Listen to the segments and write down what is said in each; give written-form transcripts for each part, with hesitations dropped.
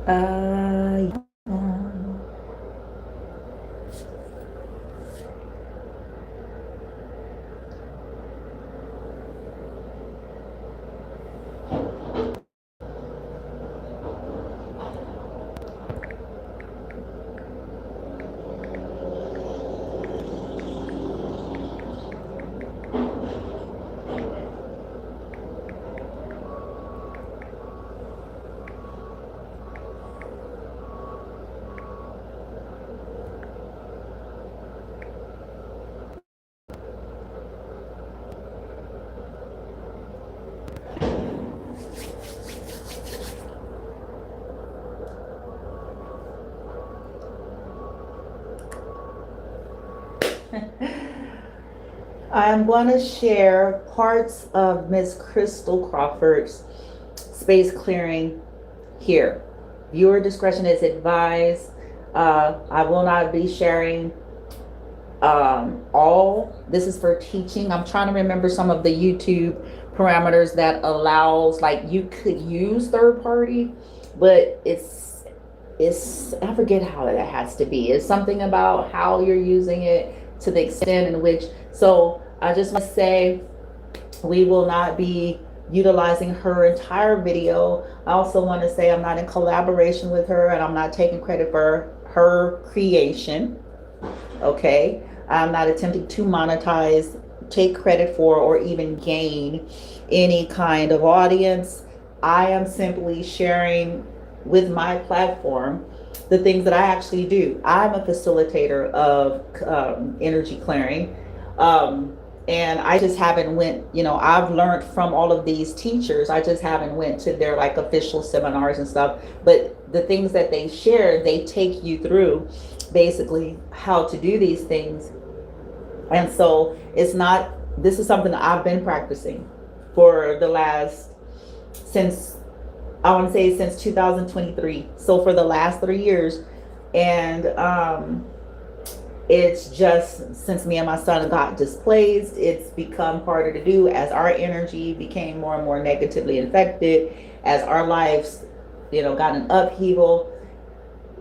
Yeah. I'm going to share parts of Miss Crystal Crawford's space clearing here. Viewer discretion is advised. I will not be sharing all. This is for teaching. I'm trying to remember some of the YouTube parameters that allows, like, you could use third party, but it's I forget how it has to be. It's something about how you're using it to the extent in which. So I just want to say we will not be utilizing her entire video. I also want to say I'm not in collaboration with her, and I'm not taking credit for her creation. Okay, I'm not attempting to monetize, take credit for, or even gain any kind of audience. I am simply sharing with my platform the things that I actually do. I'm a facilitator of energy clearing. And I just haven't went, I've learned from all of these teachers. I just haven't went to their like official seminars and stuff. But the things that they share, they take you through basically how to do these things. And so this is something that I've been practicing for the last, since, I want to say since 2023. So for the last 3 years. And it's just, since me and my son got displaced, it's become harder to do as our energy became more and more negatively infected, as our lives, got an upheaval.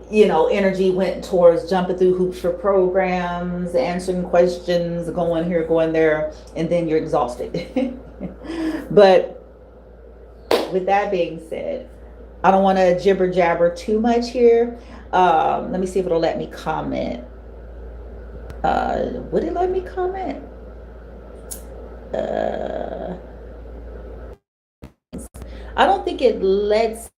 Energy went towards jumping through hoops for programs, answering questions, going here, going there, and then you're exhausted. But with that being said, I don't want to jibber jabber too much here. Let me see if it'll let me comment. Would it let me comment? I don't think it lets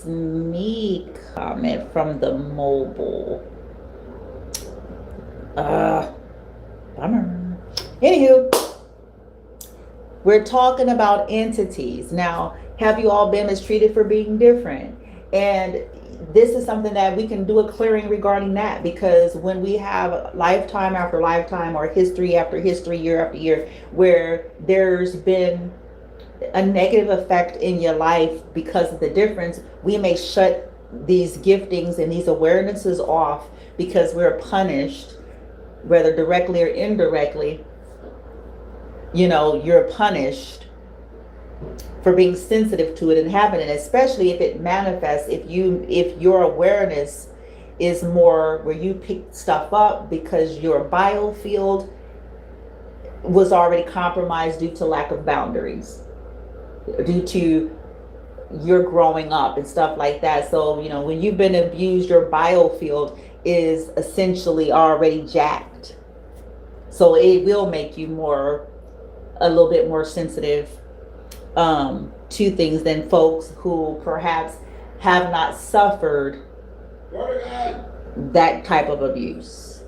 me comment from the mobile. Bummer. Anywho, we're talking about entities. Now, have you all been mistreated for being different? And this is something that we can do a clearing regarding that, because when we have lifetime after lifetime or history after history, year after year, where there's been a negative effect in your life because of the difference, we may shut these giftings and these awarenesses off because we're punished, whether directly or indirectly. You're punished for being sensitive to it and having it, especially if it manifests, if your awareness is more where you pick stuff up because your biofield was already compromised due to lack of boundaries, due to your growing up and stuff like that. So when you've been abused, your biofield is essentially already jacked, so it will make you a little bit more sensitive to things than folks who perhaps have not suffered that type of abuse.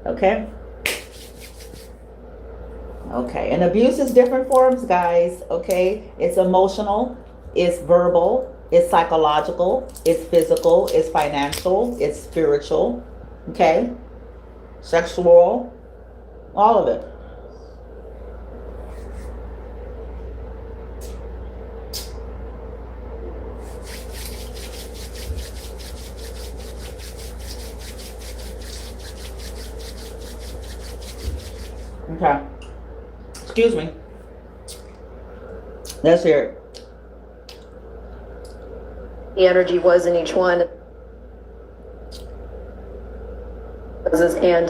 Okay, and abuse is different forms, guys. Okay, it's emotional, it's verbal, it's psychological, it's physical, it's financial, it's spiritual, okay, sexual, all of it. Okay. Excuse me. Let's hear it. the energy was in each one. And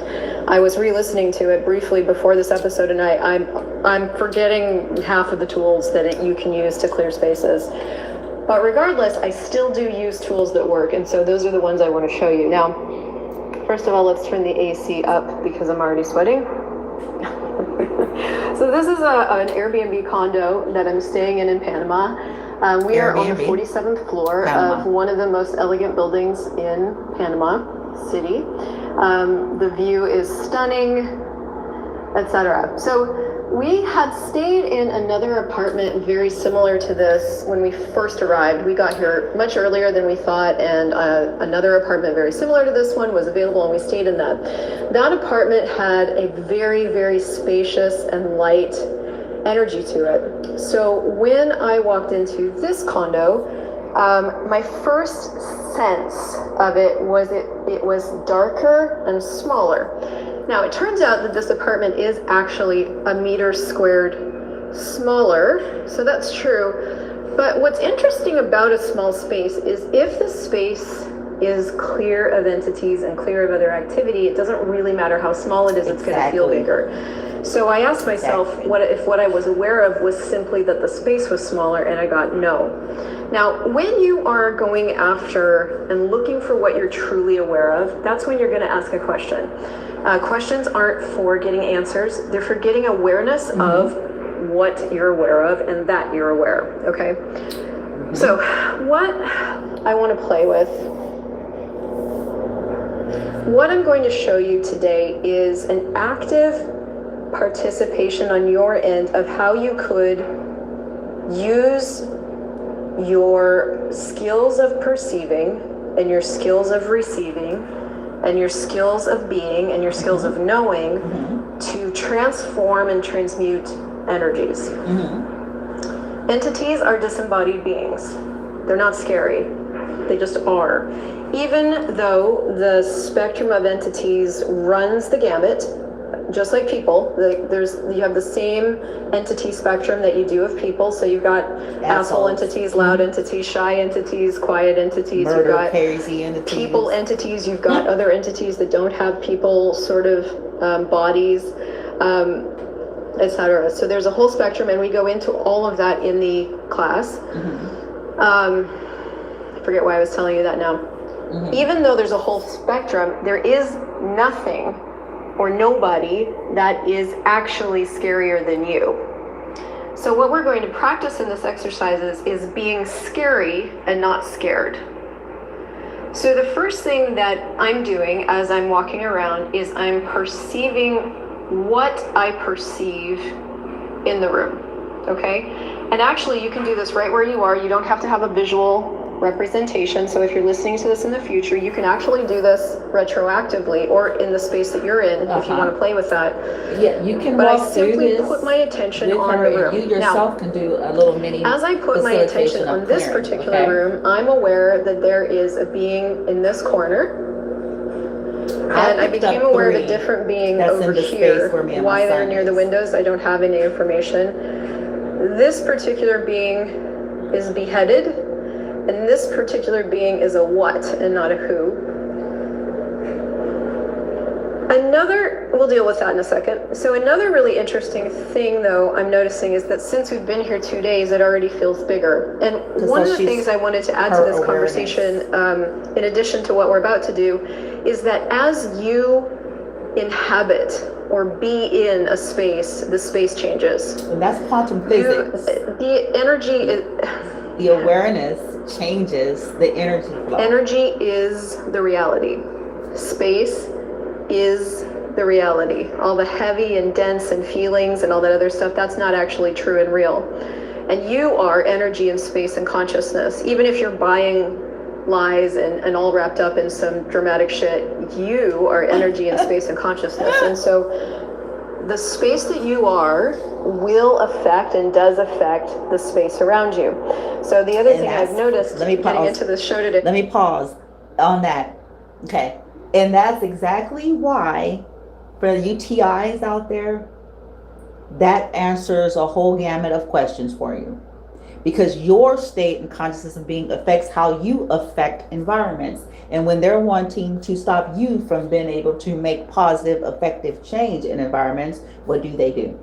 I was re-listening to it briefly before this episode, and I'm forgetting half of the tools that you can use to clear spaces. But regardless, I still do use tools that work, and so those are the ones I want to show you. Now, first of all, let's turn the AC up because I'm already sweating. So this is an Airbnb condo that I'm staying in Panama. We are on the 47th floor of one of the most elegant buildings in Panama City. The view is stunning, etc. So we had stayed in another apartment very similar to this when we first arrived. We got here much earlier than we thought, and another apartment very similar to this one was available, and we stayed in that. That apartment had a very, very spacious and light energy to it. So when I walked into this condo, my first sense of it was darker and smaller. Now it turns out that this apartment is actually a meter squared smaller, so that's true. But what's interesting about a small space is if the space is clear of entities and clear of other activity, it doesn't really matter how small it is, it's going to feel bigger. So I asked myself if what I was aware of was simply that the space was smaller, and I got no. Now, when you are going after and looking for what you're truly aware of, that's when you're going to ask a question. Questions aren't for getting answers, they're for getting awareness of what you're aware of and that you're aware, okay? So, what I want to play with, what I'm going to show you today is an active participation on your end of how you could use your skills of perceiving and your skills of receiving and your skills of being and your skills of knowing to transform and transmute energies. Entities are disembodied beings. They're not scary. They just are. Even though the spectrum of entities runs the gamut, just like people, you have the same entity spectrum that you do of people. So you've got asshole entities, loud entities, shy entities, quiet entities, you've got people entities, you've got other entities that don't have people sort of bodies, etc. So there's a whole spectrum, and we go into all of that in the class. I forget why I was telling you that now. Even though there's a whole spectrum, there is nothing or nobody that is actually scarier than you. So what we're going to practice in this exercise is being scary and not scared. So the first thing that I'm doing as I'm walking around is I'm perceiving what I perceive in the room, okay? And actually you can do this right where you are. You don't have to have a visual representation. So if you're listening to this in the future, you can actually do this retroactively or in the space that you're in if you want to play with that. Yeah, you can. But I simply put my attention on the room. You yourself now, can do a little mini. As I put my attention on this particular room, I'm aware that there is a being in this corner. And I became aware of a different being over here. Why they're near the windows, I don't have any information. This particular being is beheaded. And this particular being is a what and not a who. We'll deal with that in a second. So another really interesting thing though I'm noticing is that since we've been here 2 days, it already feels bigger. And one of the things I wanted to add to this conversation, in addition to what we're about to do, is that as you inhabit or be in a space, the space changes. And that's quantum physics. The energy is... The awareness changes the energy flow. Energy is the reality. Space is the reality. All the heavy and dense and feelings and all that other stuff, that's not actually true and real. And you are energy and space and consciousness. Even if you're buying lies and all wrapped up in some dramatic shit, you are energy and space and consciousness. And so the space that you are will affect and does affect the space around you. So the other thing I've noticed getting into this show today. Let me pause on that. Okay. And that's exactly why for the UTIs out there, that answers a whole gamut of questions for you. because your state and consciousness of being affects how you affect environments. And when they're wanting to stop you from being able to make positive, effective change in environments, what do?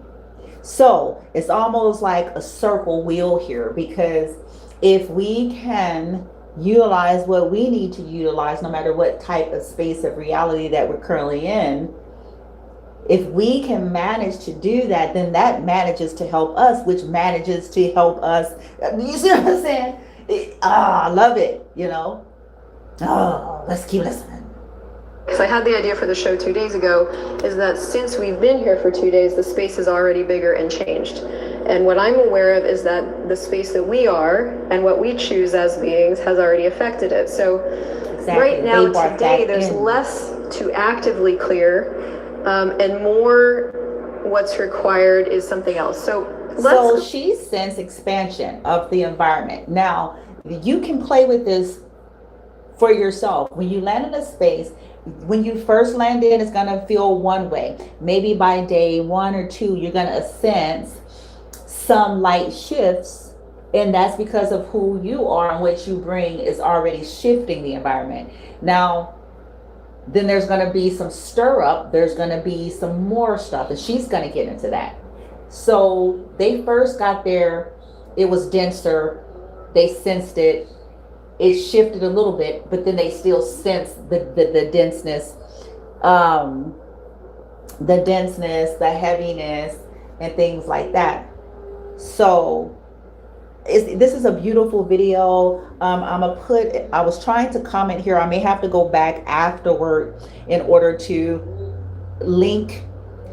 So it's almost like a circle wheel here, because if we can utilize what we need to utilize, no matter what type of space of reality that we're currently in, if we can manage to do that, then that manages to help us, which manages to help us. You see what I'm saying? I love it, you know? Oh, let's keep listening. Because I had the idea for the show 2 days ago, is that since we've been here for 2 days, the space is already bigger and changed. And what I'm aware of is that the space that we are and what we choose as beings has already affected it. So right now, today, there's less to actively clear, and more what's required is something else. So she sensed expansion of the environment. Now, you can play with this for yourself. When you land in a space, when you first land in, it's going to feel one way. Maybe by day 1 or 2, you're going to sense some light shifts, and that's because of who you are and what you bring is already shifting the environment. Now, then there's going to be some stir up, there's going to be some more stuff, and she's going to get into that. So they first got there, it was denser, they sensed it, it shifted a little bit, but then they still sense the denseness, the heaviness, and things like that. So this is a beautiful video. I was trying to comment here. I may have to go back afterward in order to link.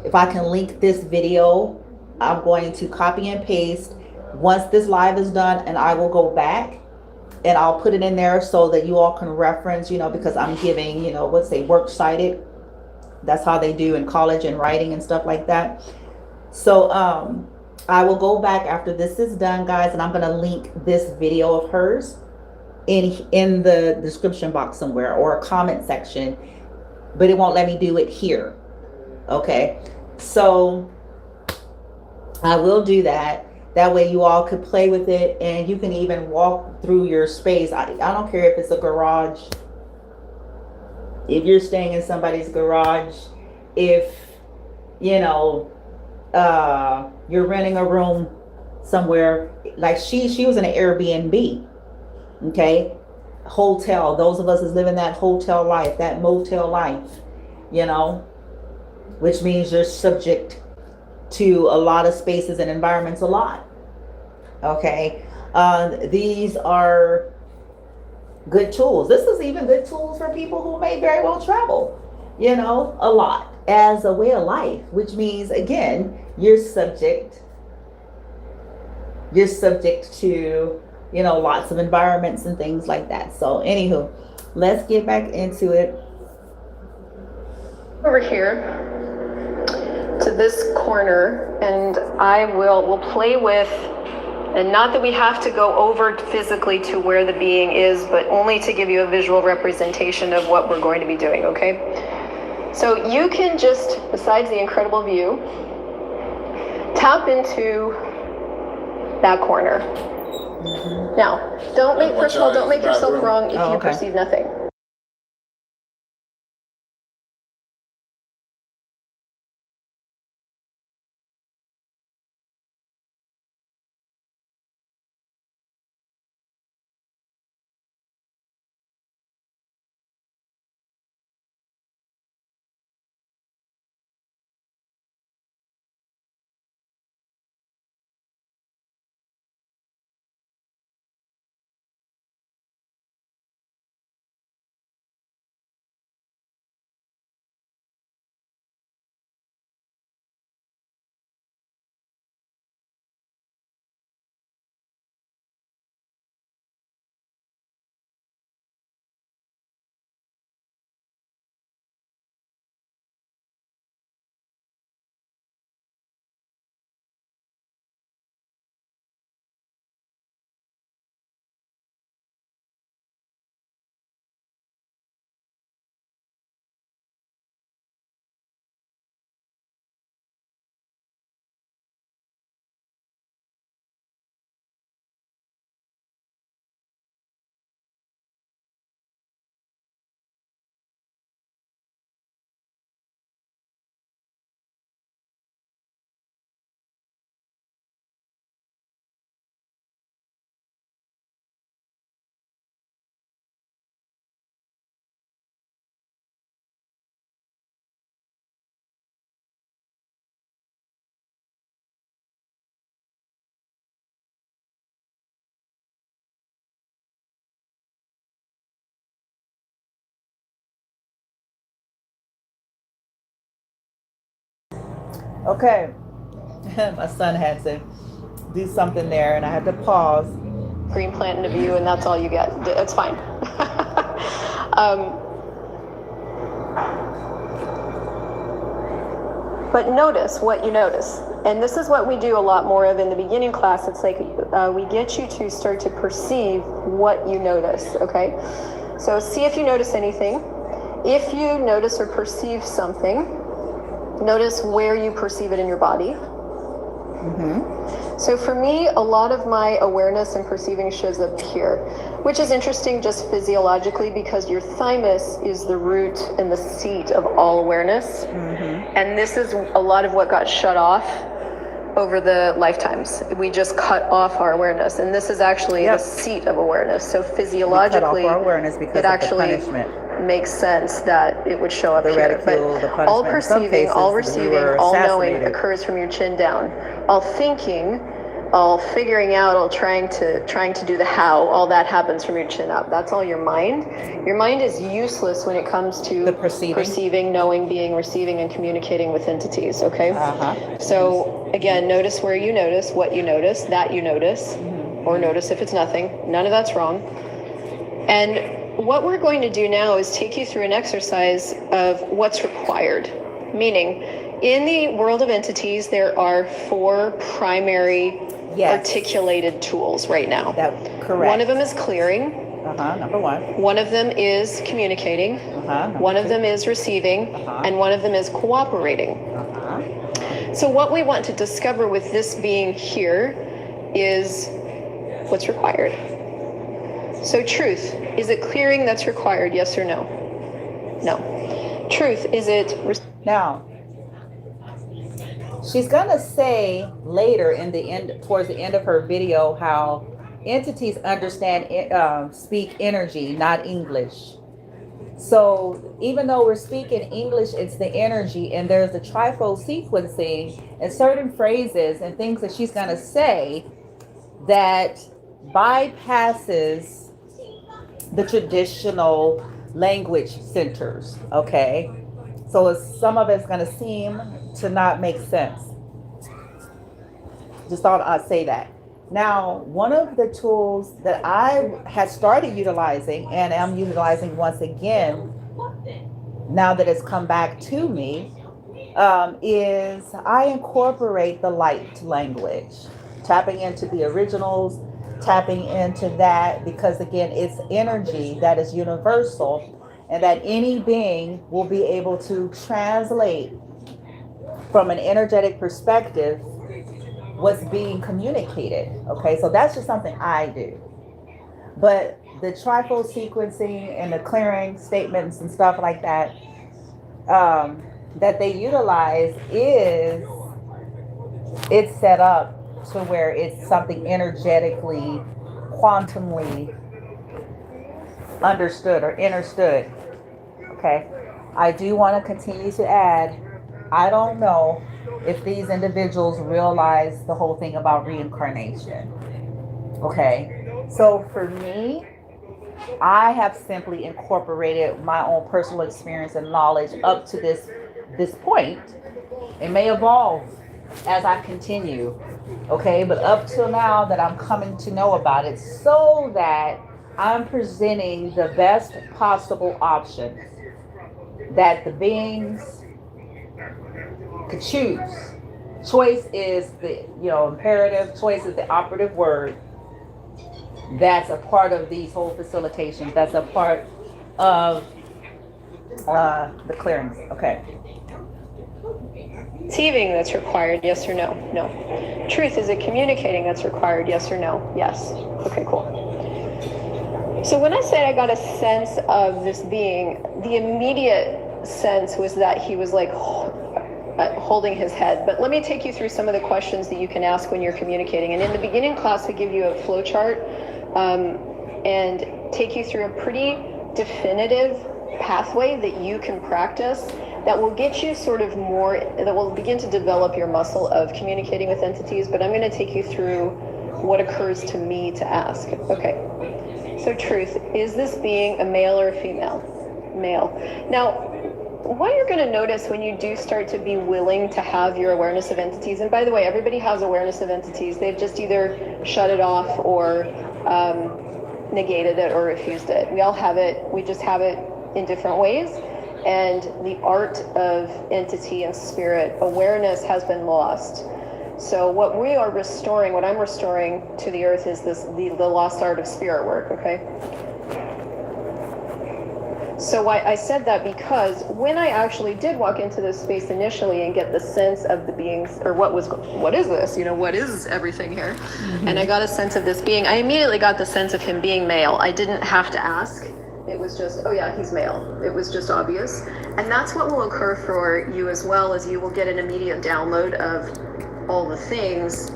If I can link this video, I'm going to copy and paste once this live is done, and I will go back and I'll put it in there so that you all can reference, because I'm giving, let's say works cited. That's how they do in college and writing and stuff like that. So I will go back after this is done, guys, and I'm going to link this video of hers in the description box somewhere or a comment section, but it won't let me do it here. Okay, so I will do that. That way you all could play with it, and you can even walk through your space. I don't care if it's a garage, if you're staying in somebody's garage, if you're renting a room somewhere. Like she was in an Airbnb, okay, hotel. Those of us that live in that hotel life, that motel life, which means you're subject to a lot of spaces and environments a lot. Okay, these are good tools. This is even good tools for people who may very well travel, a lot as a way of life, which means, again, you're subject to, lots of environments and things like that. So anywho, let's get back into it. Over here to this corner, and we'll play with, and not that we have to go over physically to where the being is, but only to give you a visual representation of what we're going to be doing, okay? So you can just, besides the incredible view, tap into that corner. Mm-hmm. Now, don't make yourself wrong if you perceive nothing. Okay. My son had to do something there and I had to pause. Green plant in a view, and that's all you get. It's fine. But notice what you notice. And this is what we do a lot more of in the beginning class. It's like we get you to start to perceive what you notice, okay? So see if you notice anything. If you notice or perceive something, notice where you perceive it in your body. So for me, a lot of my awareness and perceiving shows up here, which is interesting just physiologically because your thymus is the root and the seat of all awareness. And this is a lot of what got shut off over the lifetimes. We just cut off our awareness, and this is actually the seat of awareness. So physiologically, it actually makes sense that it would show up here. But all perceiving, all receiving, all knowing occurs from your chin down. All thinking, all figuring out, all trying to do the how, all that happens from your chin up. That's all your mind. Your mind is useless when it comes to the perceiving, knowing, being, receiving, and communicating with entities, okay? So again, notice where you notice, what you notice, that you notice, or notice if it's nothing. None of that's wrong. And what we're going to do now is take you through an exercise of what's required. Meaning, in the world of entities, there are 4 primary articulated tools right now. That's correct. One of them is clearing. Number 1. One of them is communicating. One of them is receiving. And one of them is cooperating. So what we want to discover with this being here is what's required. So truth, is it clearing that's required, yes or no? No. Truth, is it... Now, she's gonna say later in the end, towards the end of her video, how entities understand, speak energy, not English. So even though we're speaking English, it's the energy, and there's the trifold sequencing and certain phrases and things that she's gonna say that bypasses the traditional language centers, okay? So some of it's going to seem to not make sense. Just thought I'd say that. Now, one of the tools that I had started utilizing and am utilizing once again, now that it's come back to me, is I incorporate the light language, tapping into the originals, tapping into that, because again, it's energy that is universal and that any being will be able to translate from an energetic perspective what's being communicated. Okay, so that's just something I do. But the trifold sequencing and the clearing statements and stuff like that that they utilize it's set up to where it's something energetically, quantumly understood or understood. Okay. I do want to continue to add, I don't know if these individuals realize the whole thing about reincarnation. Okay. So for me, I have simply incorporated my own personal experience and knowledge up to this point. It may evolve as I continue. Okay, but up till now that I'm coming to know about it, so that I'm presenting the best possible option that the beings could choose. Choice is the imperative. Choice is the operative word. That's a part of these whole facilitations. That's a part of the clearings. Okay. Receiving that's required, yes or no? No. Truth, is it communicating that's required, yes or no? Yes. Okay, cool. So when I said I got a sense of this being, the immediate sense was that he was like holding his head. But let me take you through some of the questions that you can ask when you're communicating. And in the beginning class, I give you a flow chart and take you through a pretty definitive pathway that you can practice that will get you sort of more, that will begin to develop your muscle of communicating with entities. But I'm going to take you through what occurs to me to ask. Okay. So truth, is this being a male or a female? Male. Now, what you're going to notice when you do start to be willing to have your awareness of entities, and by the way, everybody has awareness of entities. They've just either shut it off or negated it or refused it. We all have it. We just have it in different ways. And the art of entity and spirit awareness has been lost. So what we are restoring, what I'm restoring to the earth is the lost art of spirit work, okay? So I said that because when I actually did walk into this space initially and get the sense of the beings, or what is this? You know, what is everything here? Mm-hmm. And I got a sense of this being. I immediately got the sense of him being male. I didn't have to ask. It was just, oh yeah, he's male. It was just obvious. And that's what will occur for you as well, as you will get an immediate download of all the things,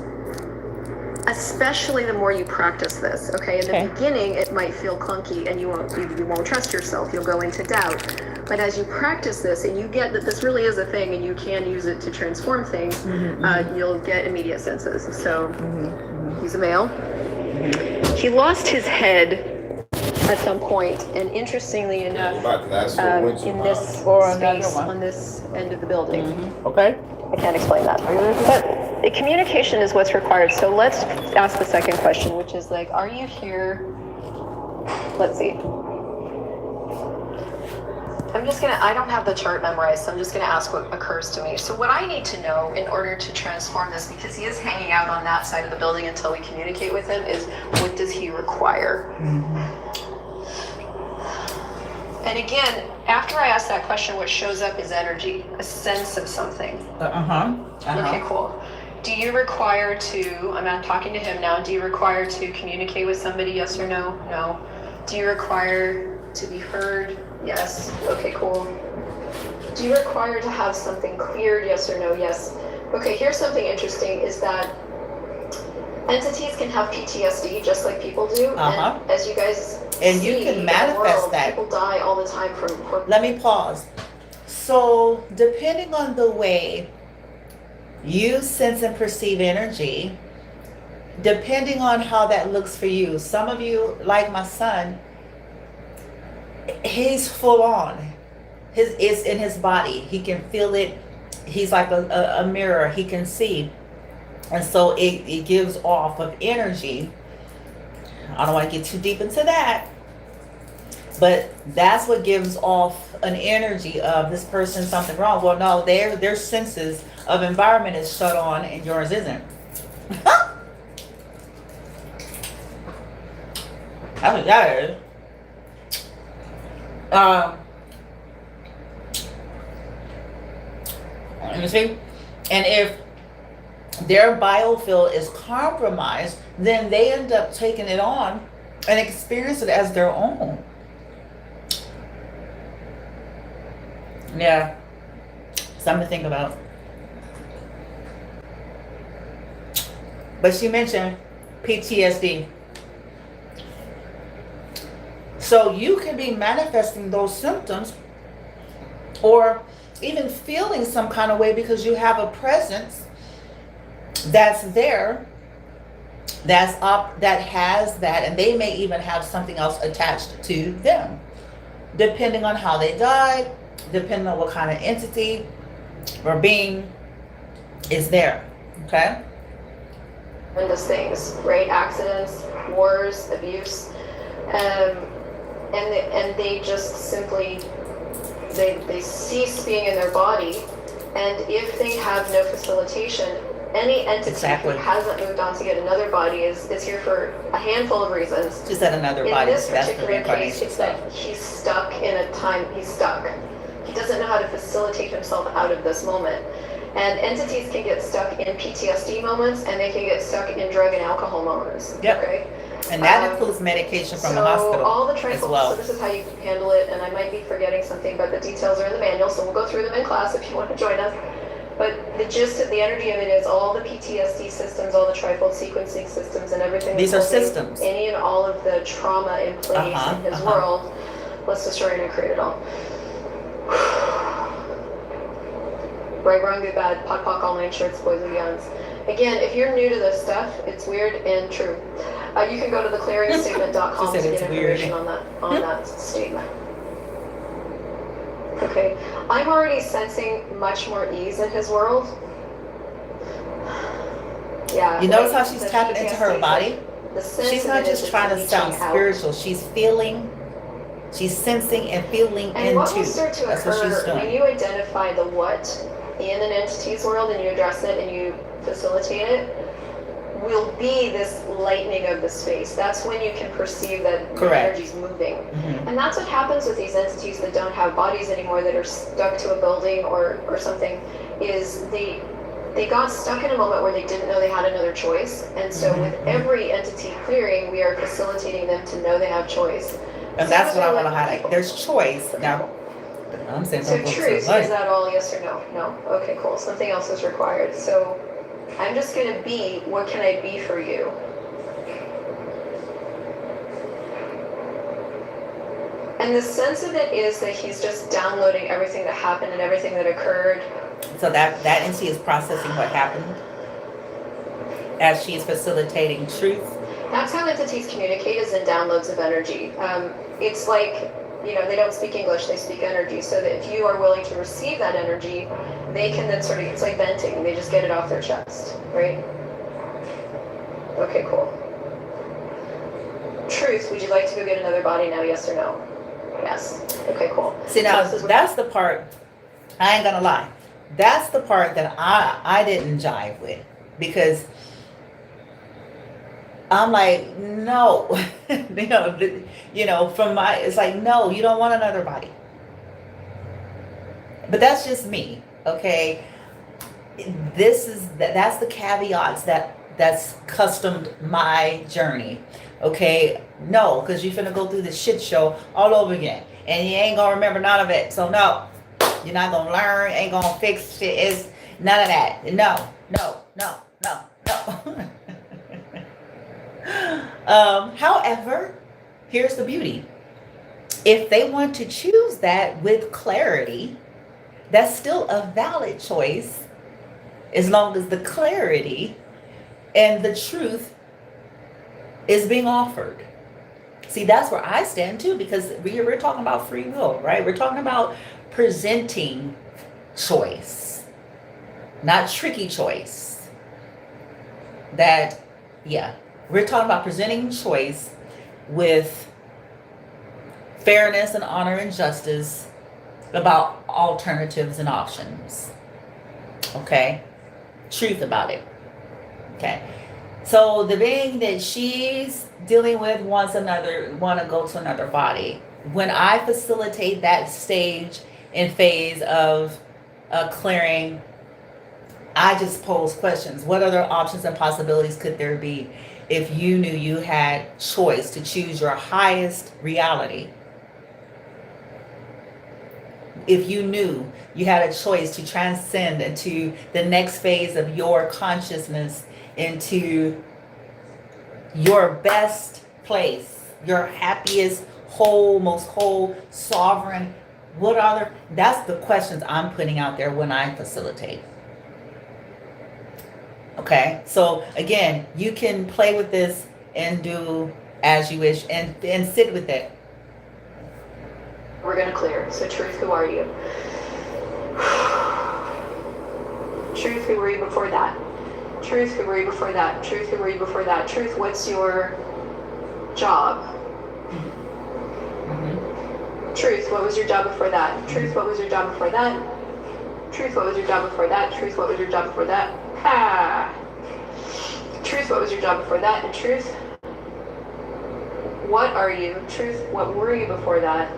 especially the more you practice this, okay? In the beginning, it might feel clunky and you won't trust yourself. You'll go into doubt. But as you practice this and you get that this really is a thing and you can use it to transform things, you'll get immediate senses. So he's a male. He lost his head at some point, and interestingly enough, in this space on this end of the building. Okay. I can't explain that. But the communication is what's required. So let's ask the second question, which is like, are you here? Let's see. I don't have the chart memorized, so I'm just gonna ask what occurs to me. So what I need to know in order to transform this, because he is hanging out on that side of the building until we communicate with him, is what does he require? And again, after I ask that question, what shows up is energy, a sense of something. Okay, cool. Do you require to, I'm not talking to him now, do you require to communicate with somebody, yes or no? No. Do you require to be heard? Yes. Okay, cool. Do you require to have something cleared, yes or no? Yes. Okay, here's something interesting, is that entities can have PTSD just like people do. And as you guys and you can manifest that. People die all the time from... Let me pause. So depending on the way you sense and perceive energy, depending on how that looks for you, some of you, like my son, he's full on. It's in his body. He can feel it. He's like a mirror. He can see. And so it gives off of energy. I don't want to get too deep into that. But that's what gives off an energy of this person, something wrong. Well, no, their senses of environment is shut on and yours isn't. That's what that is. You see? And if their biofield is compromised, then they end up taking it on and experience it as their own. Yeah. Something to think about. But she mentioned PTSD. So you can be manifesting those symptoms or even feeling some kind of way because you have a presence that's there, that's up, that has that, and they may even have something else attached to them, depending on how they died, depending on what kind of entity or being is there. Okay? Horrendous things, right? Accidents, wars, abuse, and they just simply they cease being in their body, and if they have no facilitation, any entity who hasn't moved on to get another body is here for a handful of reasons. Just at another body. In this particular case, it's that he's stuck in a time. He's stuck. He doesn't know how to facilitate himself out of this moment. And entities can get stuck in PTSD moments, and they can get stuck in drug and alcohol moments. Yep. Okay? And that includes medication from the hospital. So all the triangles, as well. So this is how you handle it, and I might be forgetting something, but the details are in the manual, so we'll go through them in class if you want to join us. But the gist of the energy of it is all the PTSD systems, all the trifold sequencing systems, and everything. These are systems. Any and all of the trauma in place in his world, let's destroy it and create it all. Right, wrong, good, bad, POC, POC, all 9 shirts, boys and beyonds. Again, if you're new to this stuff, it's weird and true. You can go to theclearingstatement.com to get information on that statement. Okay, I'm already sensing much more ease in his world. Yeah. You notice how she's tapping into her body? She's not just trying to sound spiritual. She's feeling, she's sensing and feeling into. And what will start to occur when you identify the what in an entity's world and you address it and you facilitate it, will be this lightening of the space. That's when you can perceive that the energy's moving. Mm-hmm. And that's what happens with these entities that don't have bodies anymore, that are stuck to a building or something, is they got stuck in a moment where they didn't know they had another choice. And so with every entity clearing, we are facilitating them to know they have choice. And that's what I want to highlight. There's choice. Now, I'm saying so truth, is that all yes or no? No. Okay, cool. Something else is required. So I'm just going to be, what can I be for you? And the sense of it is that he's just downloading everything that happened and everything that occurred. So that entity is processing what happened as she's facilitating truth. That's how entities communicate, is in downloads of energy. It's like, they don't speak English, they speak energy. So that if you are willing to receive that energy, they can then sort of, it's like venting, they just get it off their chest, right? Okay, cool. Truth, would you like to go get another body now, yes or no? Yes. Okay, cool. See, now, that's the part, I ain't gonna lie, that's the part that I didn't jive with, because I'm like, no, from my, it's like, no, you don't want another body. But that's just me, okay? That's the caveats that's customed my journey, okay? No, because you're finna go through this shit show all over again, and you ain't gonna remember none of it. So no, you're not gonna learn, ain't gonna fix shit. It's none of that. No. However, here's the beauty. If they want to choose that with clarity, that's still a valid choice, as long as the clarity and the truth is being offered. See, that's where I stand too, because we're talking about free will, right? We're talking about presenting choice, not tricky choice. We're talking about presenting choice with fairness and honor and justice, about alternatives and options. Okay? Truth about it. Okay? So the being that she's dealing with want to go to another body. When I facilitate that stage and phase of clearing, I just pose questions. What other options and possibilities could there be if you knew you had choice to choose your highest reality? If you knew you had a choice to transcend into the next phase of your consciousness, into your best place, your happiest, most whole, sovereign, that's the questions I'm putting out there when I facilitate. Okay, so again, you can play with this and do as you wish, and sit with it. We're going to clear. So truth, who are you? Truth, who were you before that? Truth, who were you before that? Truth, who were you before that? Truth, what's your job? Mm-hmm. Truth, what was your job before that? Truth, what was your job before that? Truth, what was your job before that? Truth, what was your job before that? Truth, what was your job before that? And truth, what are you? Truth, what were you before that?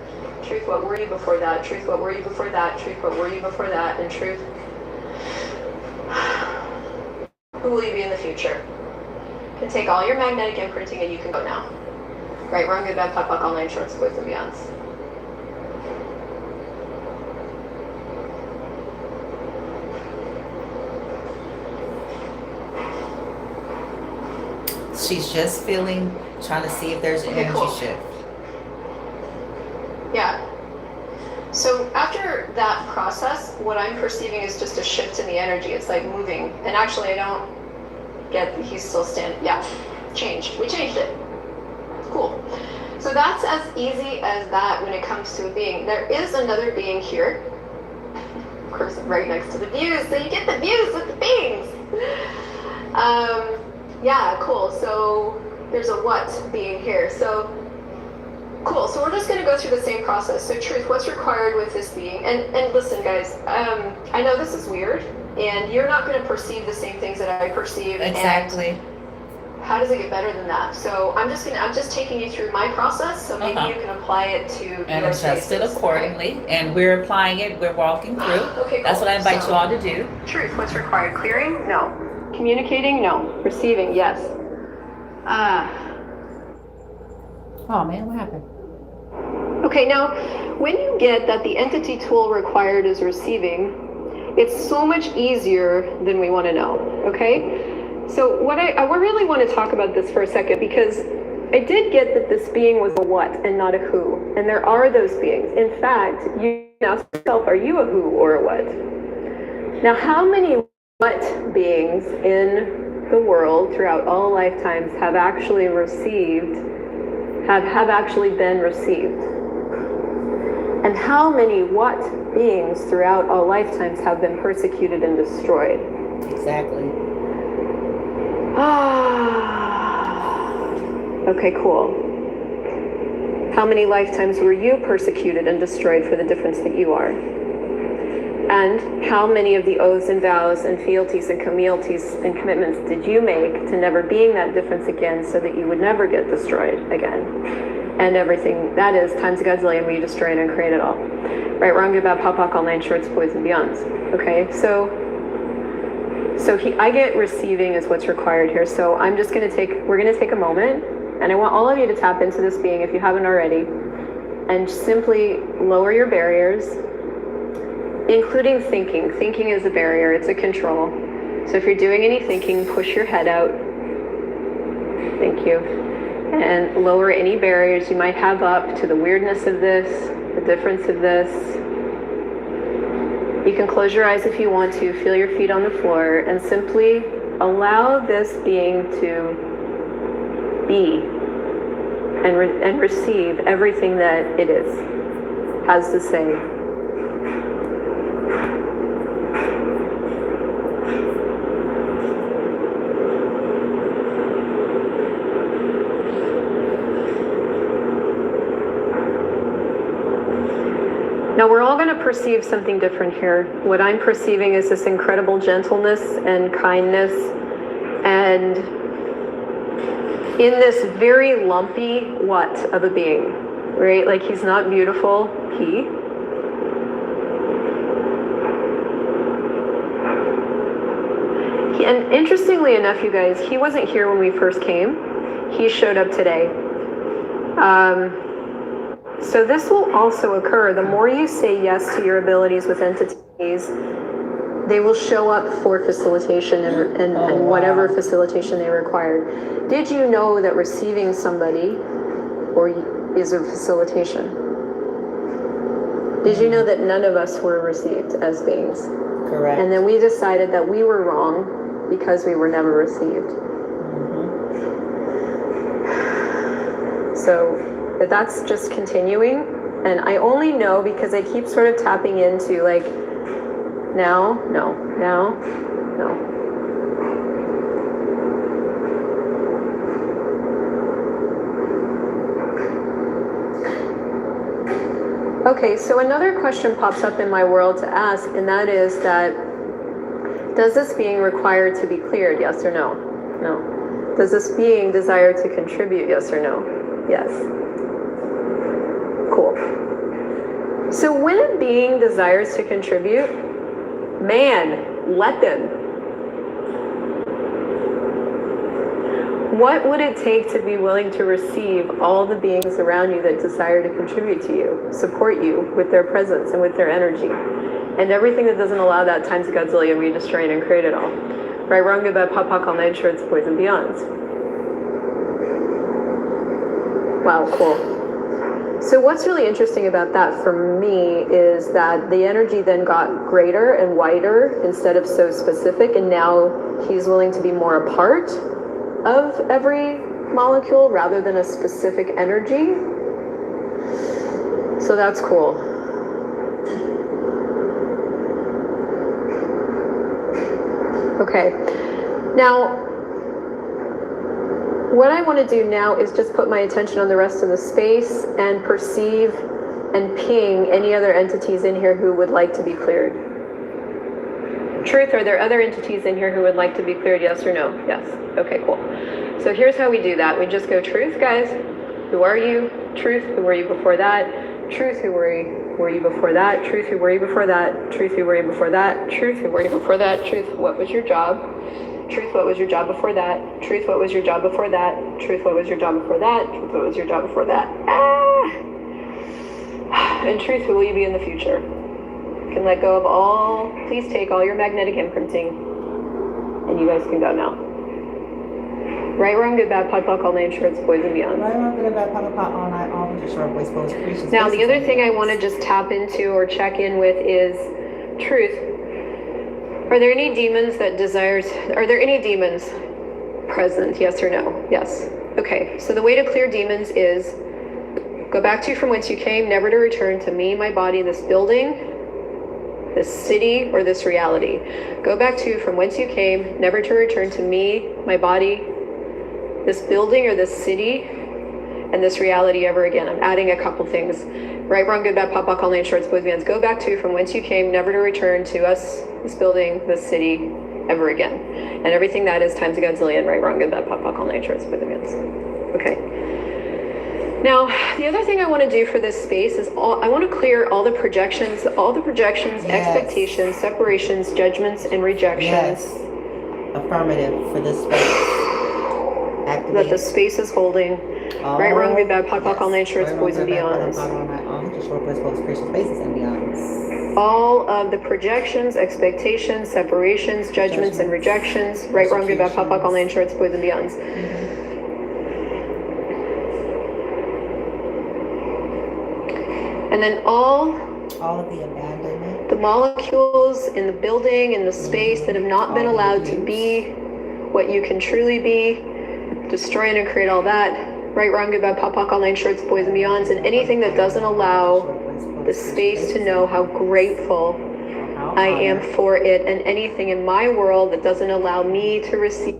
Truth, what were you before that? Truth, what were you before that? Truth, what were you before that? And truth, who will you be in the future? You can take all your magnetic imprinting and you can go now. Right, wrong, good, bad, pop, all nine shorts, boys and beyonds. She's just feeling, trying to see if there's an energy shift. Yeah. So after that process, what I'm perceiving is just a shift in the energy. It's like moving. And actually, I don't get, he's still standing. Yeah, changed. We changed it. Cool. So that's as easy as that when it comes to a being. There is another being here, of course, right next to the views, so you get the views with the beings. Yeah, cool. So there's a what being here. So cool. So we're just going to go through the same process. So truth, what's required with this being? And listen, guys, I know this is weird, and you're not going to perceive the same things that I perceive. Exactly. How does it get better than that? So I'm just taking you through my process, so maybe you can apply it to and your adjust it spaces. accordingly. And we're applying it. We're walking through. Okay, cool. That's what I invite you all to do. Truth, what's required? Clearing? No. Communicating? No. Receiving? Yes. Oh man, what happened? Okay, now when you get that the entity tool required is receiving, it's so much easier than we want to know. Okay. So what I really want to talk about this for a second, because I did get that this being was a what and not a who, and there are those beings. In fact, you can ask yourself, are you a who or a what? Now, how many what beings in the world throughout all lifetimes have actually received, have actually been received? And how many what beings throughout all lifetimes have been persecuted and destroyed? Exactly. Okay, cool. How many lifetimes were you persecuted and destroyed for the difference that you are? And how many of the oaths and vows and fealties and communities and commitments did you make to never being that difference again, so that you would never get destroyed again? And everything that is times a godzillion, we destroyed and created all. Right, wrong, good, bad, pop, all nine shorts, boys, and beyonds. Okay, so I get receiving is what's required here. So we're going to take a moment, and I want all of you to tap into this being if you haven't already, and simply lower your barriers, including thinking. Thinking is a barrier, it's a control. So if you're doing any thinking, push your head out. Thank you. And lower any barriers you might have up to the weirdness of this, the difference of this. You can close your eyes if you want to, feel your feet on the floor, and simply allow this being to be and receive everything that it has to say. Now we're all going to perceive something different here. What I'm perceiving is this incredible gentleness and kindness, and in this very lumpy what of a being, right? Like he's not beautiful, and interestingly enough, you guys, he wasn't here when we first came. He showed up today. So this will also occur. The more you say yes to your abilities with entities, they will show up for facilitation and whatever facilitation they require. Did you know that receiving somebody is a facilitation? Did you know that none of us were received as beings? Correct. And then we decided that we were wrong because we were never received. So that's just continuing, and I only know because I keep sort of tapping into like now, no. Okay, so another question pops up in my world to ask, and that is that, does this being require to be cleared, yes or no? No. Does this being desire to contribute, yes or no? Yes. Cool. So when a being desires to contribute, man, let them. What would it take to be willing to receive all the beings around you that desire to contribute to you, support you with their presence and with their energy? And everything that doesn't allow that times a godzillion, we destroy and create it all. Right, wrong, good, bad, pop, all nine shorts, boys, and beyonds. Wow, cool. So what's really interesting about that for me is that the energy then got greater and wider instead of so specific, and now he's willing to be more a part of every molecule rather than a specific energy. So that's cool. Okay. Now, what I want to do now is just put my attention on the rest of the space and perceive and ping any other entities in here who would like to be cleared. Truth, are there other entities in here who would like to be cleared, yes or no? Yes. Okay, cool. So here's how we do that. We just go, truth, guys, who are you? Truth, who were you before that? Truth, who were you before that? Truth, who were you before that? Truth, who were you before that? Truth, who were you before that? Truth, what was your job? Truth, what was your job before that? Truth, what was your job before that? Truth, what was your job before that? Truth, what was your job before that? And truth, who will you be in the future? You can let go of all, please take all your magnetic imprinting, and you guys can go now. Right, wrong, good, bad, pod, all name, shorts, boys, and beyond. Right, wrong, good, bad, all night, all just short, boys, boys, precious. Now, the other thing I want to just tap into or check in with is truth. Are there any demons are there any demons present? Yes or no? Yes. Okay, so the way to clear demons is go back to from whence you came, never to return to me, my body, this building, this city, or this reality. Go back to from whence you came, never to return to me, my body, this building or this city, and this reality ever again. I'm adding a couple things. Right, wrong, good, bad, pop, all name, shorts, boys, bands. Go back to from whence you came, never to return to us, this building, this city, ever again. And everything that is times a godzillion. Right, wrong, good, bad, pop, all name, shorts, boys, bands. Okay. Now, the other thing I want to do for this space is I want to clear all the projections, yes. Expectations, separations, judgments, and rejections. Yes. Affirmative for this space. Activate. That the space is holding. Right, wrong, good, bad, pop, all name, shorts, boys, and beyonds. All of the projections, expectations, separations, judgments, and rejections. Right, wrong, good, bad, pop, all name, shorts, boys, and beyonds. And then all of the abandonment, the molecules in the building, in the space that have not been allowed to be what you can truly be, destroy and create all that. Right, wrong, good, bad, pop, all nine shorts, boys, and beyonds, and anything that doesn't allow the space to know how grateful I am for it, and anything in my world that doesn't allow me to receive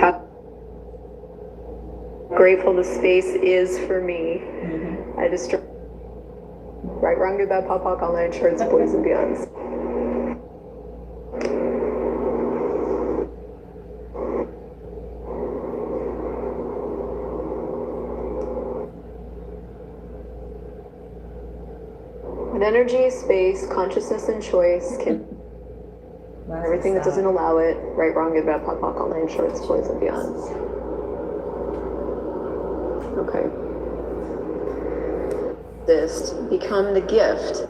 how grateful the space is for me. I destroy. Right, wrong, good, bad, pop, all nine shorts, boys, and beyonds. And energy, space, consciousness, and choice can everything that doesn't allow it. Right, wrong, good, bad, pop, all nine shorts, boys, and beyonds. Okay. This become the gift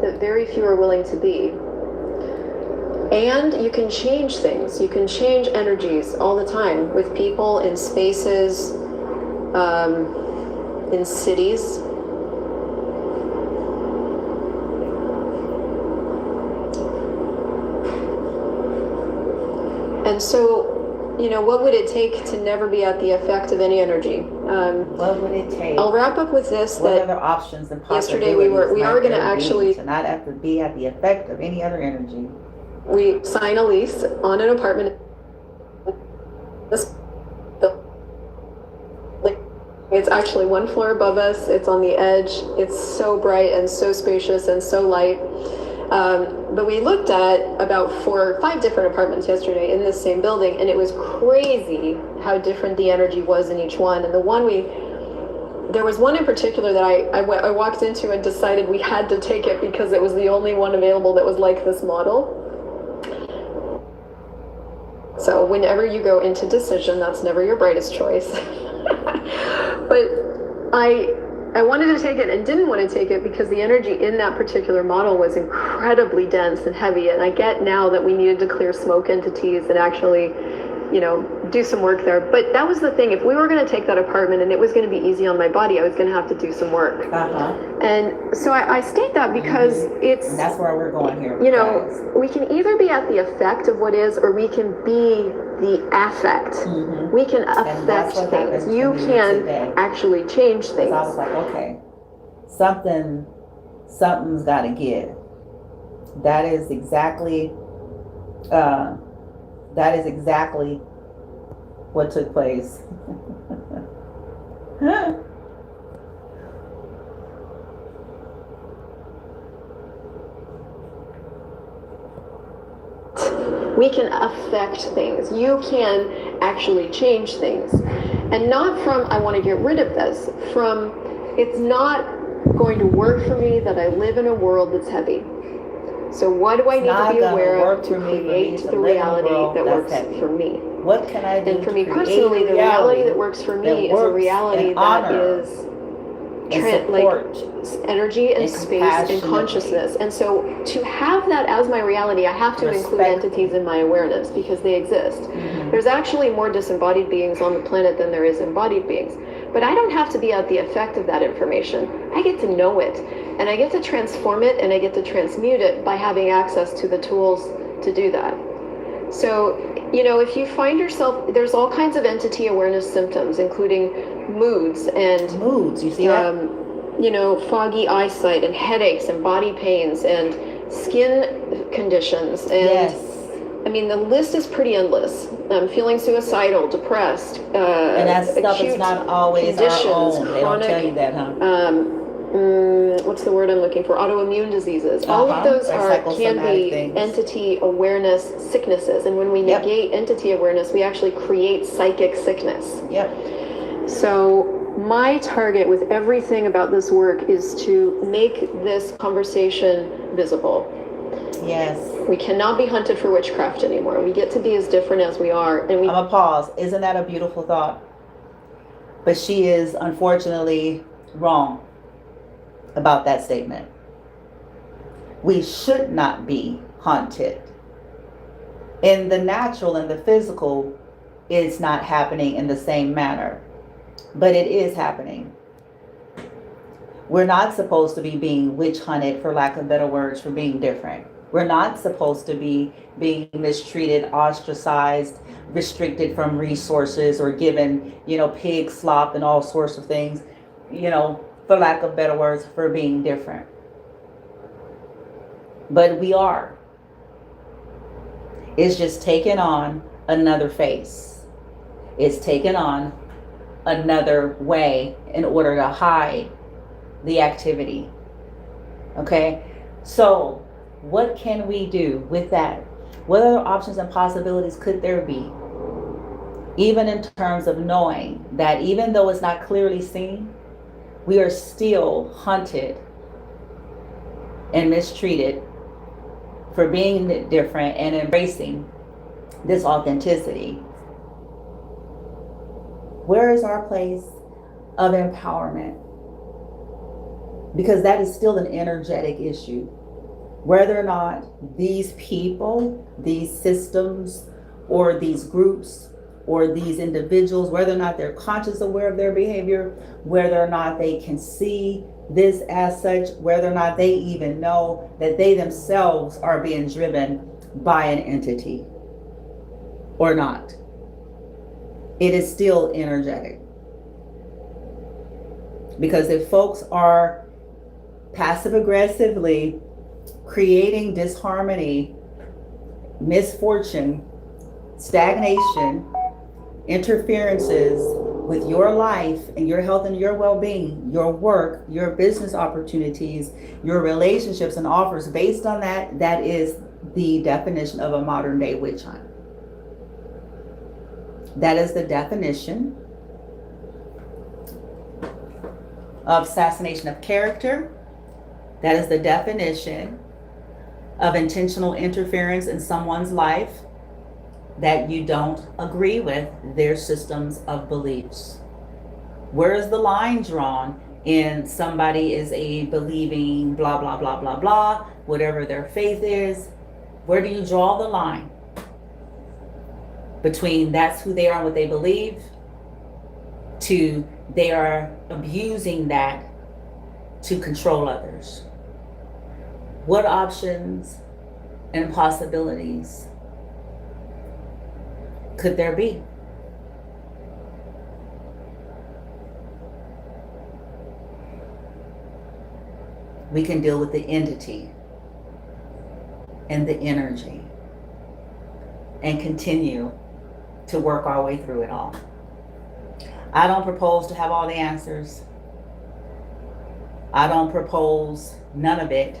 that very few are willing to be. And you can change things. You can change energies all the time with people, in spaces, in cities. And so, what would it take to never be at the effect of any energy? What would it take? I'll wrap up with this. What other options and possibilities? Yesterday we are going to actually to not have to be at the effect of any other energy. We sign a lease on an apartment. It's actually one floor above us. It's on the edge. It's so bright and so spacious and so light. But we looked at about 4 or 5 different apartments yesterday in this same building, and it was crazy how different the energy was in each one. And there was one in particular that I walked into and decided we had to take it because it was the only one available that was like this model. So whenever you go into decision, that's never your brightest choice. But I wanted to take it and didn't want to take it because the energy in that particular model was incredibly dense and heavy. And I get now that we needed to clear smoke entities and actually do some work there. But that was the thing. If we were going to take that apartment and it was going to be easy on my body, I was going to have to do some work. And so I state that because it's... And that's where we're going here. We can either be at the effect of what is, or we can be the affect. We can affect things. You can actually change things. I was like, okay, something's got to give. That is exactly what took place. We can affect things. You can actually change things. And not from, I want to get rid of this, from, it's not going to work for me that I live in a world that's heavy. So what do I need to be aware of to create the reality that works for me? What can I do? And for me personally, the reality that works for me is a reality that is energy and space and consciousness. And so to have that as my reality, I have to include entities in my awareness because they exist. There's actually more disembodied beings on the planet than there is embodied beings. But I don't have to be at the effect of that information. I get to know it, and I get to transform it, and I get to transmute it by having access to the tools to do that. So, if you find yourself, there's all kinds of entity awareness symptoms, including moods, you see that? Foggy eyesight and headaches and body pains and skin conditions. And I mean, the list is pretty endless. Feeling suicidal, depressed, and that stuff is not always our own. They don't tell you that, huh? What's the word I'm looking for? Autoimmune diseases. All of those can be entity awareness sicknesses. And when we negate entity awareness, we actually create psychic sickness. So my target with everything about this work is to make this conversation visible. We cannot be hunted for witchcraft anymore. We get to be as different as we are. And I'm gonna pause. Isn't that a beautiful thought? But she is unfortunately wrong about that statement. We should not be haunted. In the natural and the physical, it's not happening in the same manner, but it is happening. We're not supposed to be being witch hunted, for lack of better words, for being different. We're not supposed to be being mistreated, ostracized, restricted from resources, or given, pig slop and all sorts of things, for lack of better words, for being different. But we are. It's just taken on another face. It's taken on another way in order to hide the activity. Okay? So, what can we do with that? What other options and possibilities could there be? Even in terms of knowing that even though it's not clearly seen, we are still hunted and mistreated for being different and embracing this authenticity. Where is our place of empowerment? Because that is still an energetic issue. Whether or not these people, these systems, or these groups, or these individuals, whether or not they're conscious aware of their behavior, whether or not they can see this as such, whether or not they even know that they themselves are being driven by an entity or not. It is still energetic. Because if folks are passive aggressively creating disharmony, misfortune, stagnation, interferences with your life and your health and your well-being, your work, your business opportunities, your relationships and offers, based on that, that is the definition of a modern day witch hunt. That is the definition of assassination of character. That is the definition of intentional interference in someone's life that you don't agree with their systems of beliefs. Where is the line drawn in somebody is a believing blah, blah, blah, blah, blah, whatever their faith is? Where do you draw the line between that's who they are and what they believe, to they are abusing that to control others. What options and possibilities could there be? We can deal with the entity and the energy and continue to work our way through it all. I don't propose to have all the answers. I don't propose none of it.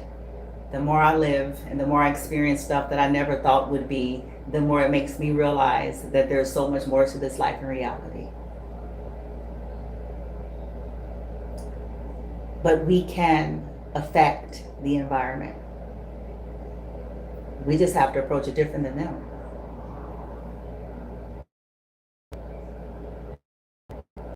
The more I live and the more I experience stuff that I never thought would be, the more it makes me realize that there's so much more to this life and reality. But we can affect the environment. We just have to approach it different than them.